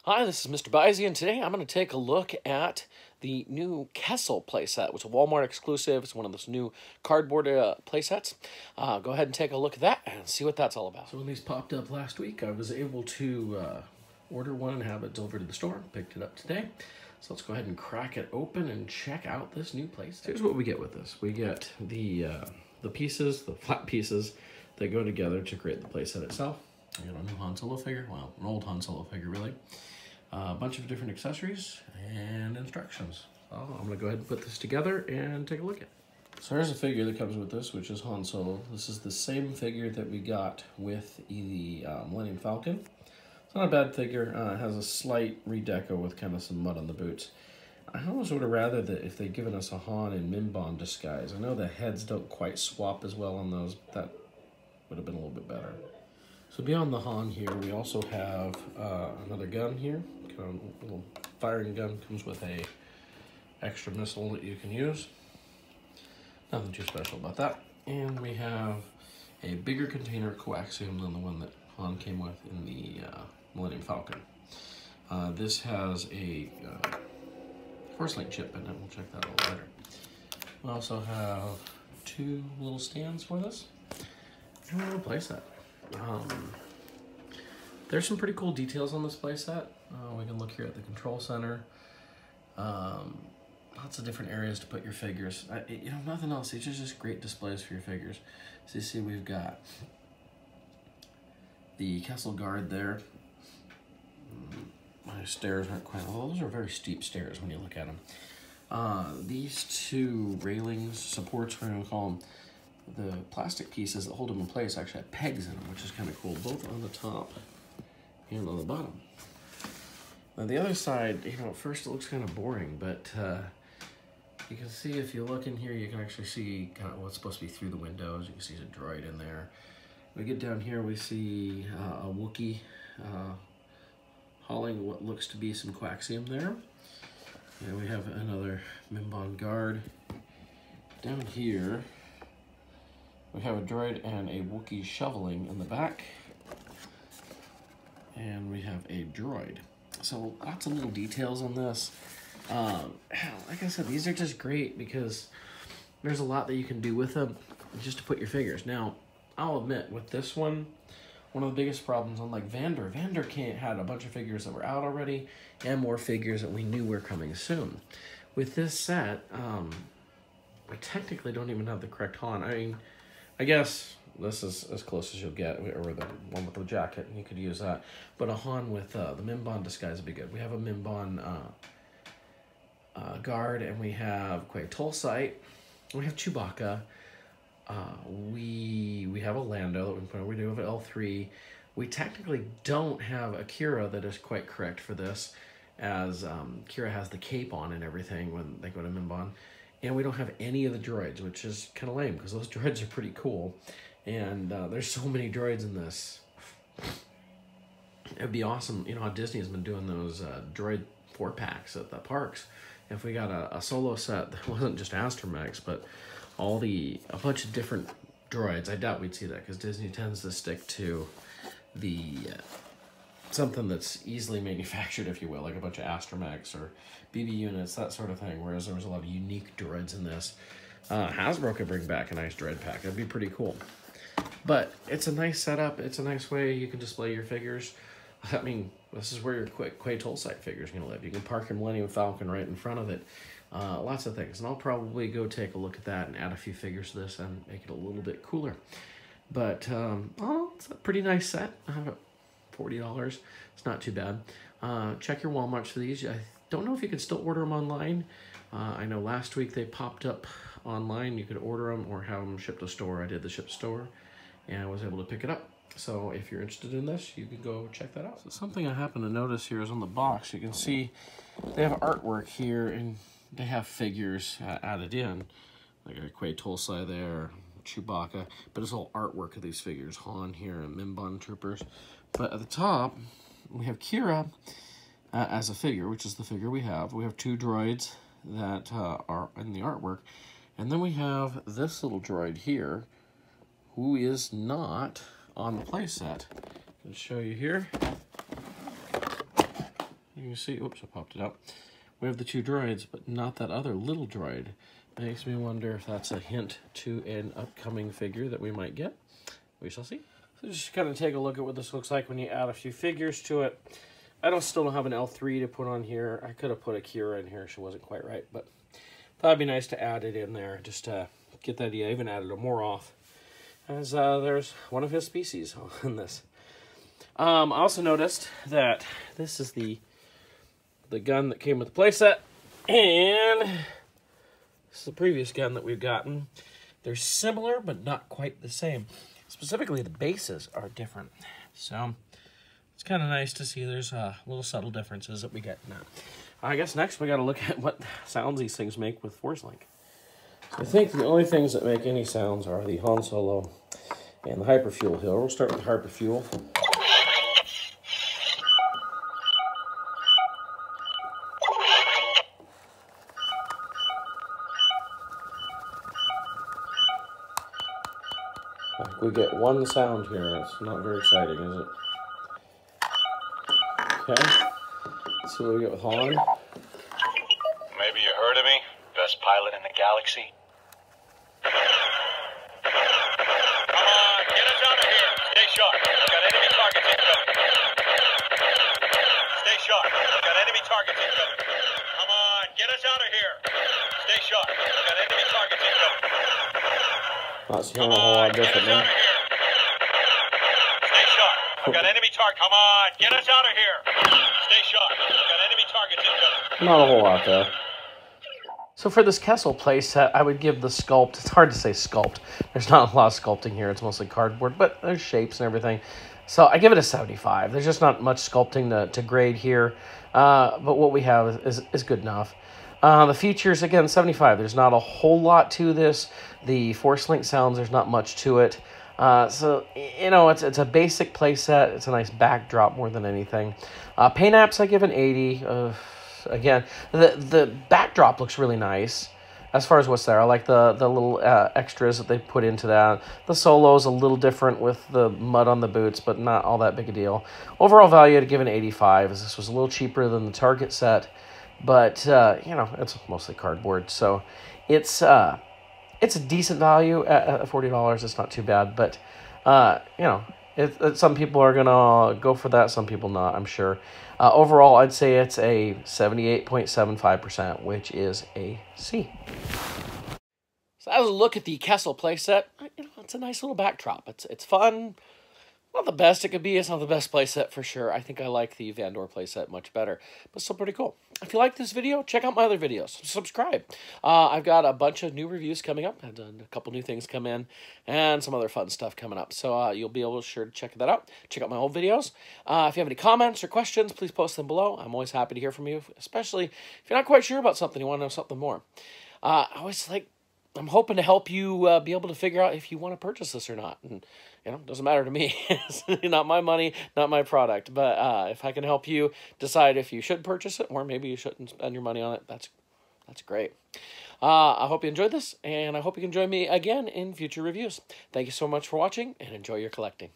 Hi, this is MrByZ, and today I'm going to take a look at the new Kessel playset, which is a Walmart exclusive. It's one of those new cardboard playsets. Go ahead and take a look at that and see what that's all about. So when these popped up last week, I was able to order one and have it delivered to the store. Picked it up today. So let's go ahead and crack it open and check out this new playset. Here's what we get with this. We get the pieces, the flat pieces that go together to create the playset itself. I got a new Han Solo figure, well, an old Han Solo figure really. A bunch of different accessories and instructions. So I'm gonna go ahead and put this together and take a look at it. So there's a figure that comes with this, which is Han Solo. This is the same figure that we got with the Millennium Falcon. It's not a bad figure. It has a slight redeco with kind of some mud on the boots. I almost would have rather that if they'd given us a Han and Minbon disguise. I know the heads don't quite swap as well on those. That would have been a little bit better. So beyond the Han here, we also have another gun here. A little firing gun, comes with a extra missile that you can use. Nothing too special about that. And we have a bigger container coaxium than the one that Han came with in the Millennium Falcon. This has a Force Link chip in it. We'll check that out later. We also have two little stands for this and a little playset. There's some pretty cool details on this playset. We can look here at the control center. Lots of different areas to put your figures. You know, nothing else. These are just great displays for your figures. So you see we've got the Kessel guard there. My stairs aren't quite, well, those are very steep stairs when you look at them. These two railings, supports, we're going to call them, the plastic pieces that hold them in place actually have pegs in them, which is kind of cool, both on the top and on the bottom. Now the other side, you know, at first it looks kind of boring, but you can see if you look in here, you can actually see kind of what's supposed to be through the windows. You can see a droid in there. We get down here, we see a Wookiee hauling what looks to be some coaxium there. And we have another Minbon guard. Down here, we have a droid and a Wookiee shoveling in the back. And we have a droid. So lots of little details on this. Like I said, these are just great because there's a lot that you can do with them just to put your figures. Now, I'll admit, with this one of the biggest problems, unlike Vander had a bunch of figures that were out already and more figures that we knew were coming soon. With this set, we technically don't even have the correct Han. I mean, I guess this is as close as you'll get, or the one with the jacket, and you could use that. But a Han with the Minbon disguise would be good. We have a Minbon guard, and we have Quay Tulsite. We have Chewbacca. We have a Lando that we can put on. We do have an L3. We technically don't have a Kira that is quite correct for this, as Kira has the cape on and everything when they go to Minbon. And we don't have any of the droids, which is kind of lame because those droids are pretty cool. And there's so many droids in this. It'd be awesome, you know how Disney has been doing those droid 4-packs at the parks. If we got a solo set that wasn't just Astromechs, but a bunch of different droids, I doubt we'd see that because Disney tends to stick to the something that's easily manufactured, if you will, like a bunch of Astromechs or BB units, that sort of thing, whereas there was a lot of unique droids in this. Hasbro could bring back a nice droid pack. That'd be pretty cool. But it's a nice setup. It's a nice way you can display your figures. I mean, this is where your Quay Tulsite figure is going to live. You can park your Millennium Falcon right in front of it. Lots of things. And I'll probably go take a look at that and add a few figures to this and make it a little bit cooler. But, it's a pretty nice set. $40. It's not too bad. Check your Walmarts for these. I don't know if you can still order them online. I know last week they popped up online. You could order them or have them shipped to store. I did the ship to store and I was able to pick it up. So if you're interested in this, you can go check that out. So something I happen to notice here is on the box. You can see they have artwork here and they have figures added in. Like a Quay Tulsite there, Chewbacca, but it's all artwork of these figures. Han here and Minbon troopers. But at the top, we have Kira as a figure, which is the figure we have. We have two droids that are in the artwork. And then we have this little droid here, who is not on the playset. I'll show you here. you can see, oops, I popped it out. We have the two droids, but not that other little droid. Makes me wonder if that's a hint to an upcoming figure that we might get. We shall see. So just kind of take a look at what this looks like when you add a few figures to it. Still don't have an L3 to put on here. I could have put a Kira in here. She wasn't quite right, but thought it'd be nice to add it in there just to get the idea. I even added a Moroth, as there's one of his species in this. I also noticed that this is the gun that came with the playset, and this is the previous gun that we've gotten. They're similar, but not quite the same. Specifically, the bases are different. So it's kind of nice to see there's little subtle differences that we get now. I guess next we got to look at what sounds these things make with Force Link. I think the only things that make any sounds are the Han Solo and the Hyperfuel here. We'll start with the Hyperfuel. We get one sound here. It's not very exciting, is it? Okay. Let's see what we get with Han. Maybe you heard of me. Best pilot in the galaxy. Come on, get us out of here. Stay sharp. We've got enemy targets incoming. Stay sharp. We've got enemy targets incoming. Come on, get us out of here. Stay sharp. We've got enemy targets incoming. Not seeing a whole lot different now. Stay sharp. We've got enemy target. Come on, get us out of here. Stay sharp. We've got enemy targets incoming. Not a whole lot there. So for this Kessel playset, I would give the sculpt. It's hard to say sculpt. There's not a lot of sculpting here. It's mostly cardboard, but there's shapes and everything. So I give it a 75. There's just not much sculpting to grade here, but what we have is good enough. The features, again, 75. There's not a whole lot to this. The Force Link sounds, there's not much to it. So, you know, it's a basic playset. It's a nice backdrop more than anything. Paint apps, I give an 80. Again, the backdrop looks really nice as far as what's there. I like the little extras that they put into that. The Solo's a little different with the mud on the boots, but not all that big a deal. Overall value, I'd give an 85, as this was a little cheaper than the Target set. But, you know, it's mostly cardboard. So it's a decent value at $40. It's not too bad. But, you know, some people are going to go for that. Some people not, I'm sure. Overall, I'd say it's a 78.75%, which is a C. So that was a look at the Kessel playset. You know, it's a nice little backdrop. It's fun. Not the best it could be. It's not the best playset for sure. I think I like the Vandor playset much better, but still pretty cool. If you like this video, check out my other videos. Subscribe. I've got a bunch of new reviews coming up. I've done a couple new things come in and some other fun stuff coming up. So you'll be able to sure to check that out. Check out my old videos. If you have any comments or questions, please post them below. I'm always happy to hear from you, especially if you're not quite sure about something, you want to know something more. I'm hoping to help you be able to figure out if you want to purchase this or not. And, you know, it doesn't matter to me. It's not my money, not my product. But if I can help you decide if you should purchase it or maybe you shouldn't spend your money on it, that's great. I hope you enjoyed this, and I hope you can join me again in future reviews. Thank you so much for watching, and enjoy your collecting.